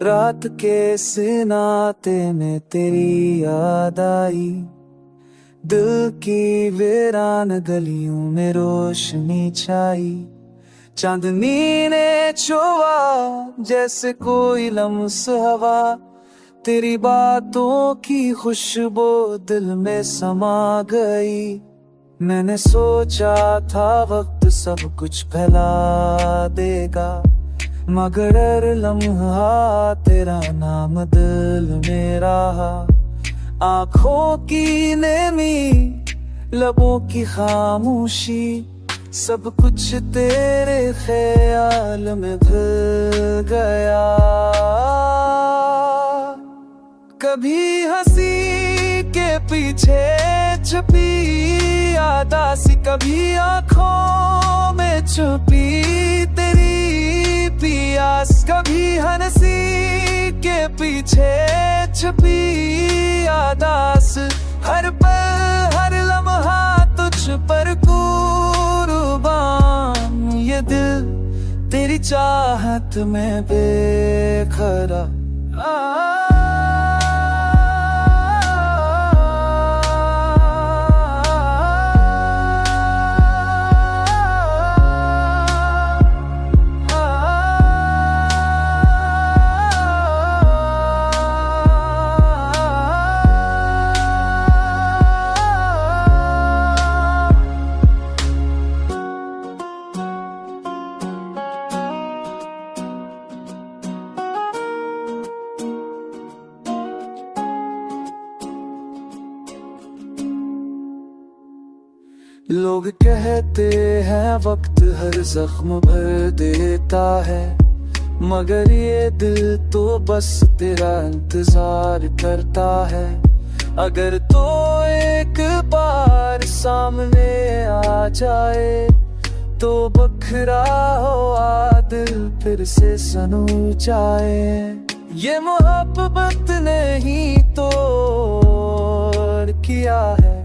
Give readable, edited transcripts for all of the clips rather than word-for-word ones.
रात के सिनाते में तेरी याद आई, दिल की वीरान गलियों में रोशनी छाई। चांदनी ने छुआ जैसे कोई लम्स हवा, तेरी बातों की खुशबू दिल में समा गई। मैंने सोचा था वक्त सब कुछ फैला देगा, मगर लम्हा तेरा नाम दिल में रहा। आँखों की नेमी, लबों की खामोशी, सब कुछ तेरे ख्याल में भूल गया। कभी हंसी के पीछे छुपी यादासी, कभी आँखों में छुपी तेरी पियास। कभी हंसी के पीछे छुपी यादास, हर पल हर लम्हा तुझ पर कुर्बान। ये दिल तेरी चाहत में बेखरा। लोग कहते हैं वक्त हर जख्म भर देता है, मगर ये दिल तो बस तेरा इंतजार करता है। अगर तो एक बार सामने आ जाए, तो बखरा हुआ दिल फिर से सनू जाए। ये मोहब्बत नहीं तोड़ किया है,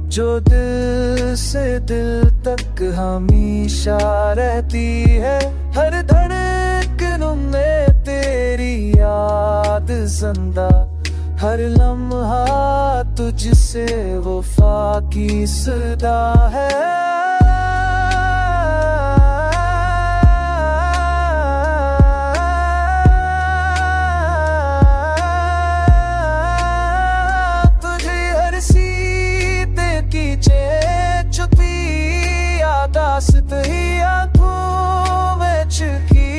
जो दिल से दिल तक हमेशा रहती है। हर धड़कन में तेरी याद जिंदा, हर लम्हा तुझसे वफा की सदा है। ही आँखों में छुपी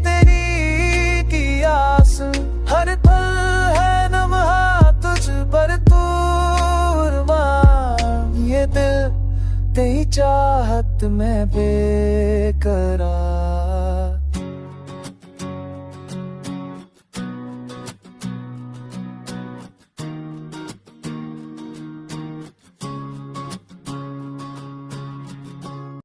तेरी की आस, हर पल है लम्हा तुझ पर कुर्बान। ये दिल तेरी चाहत में बेकरार।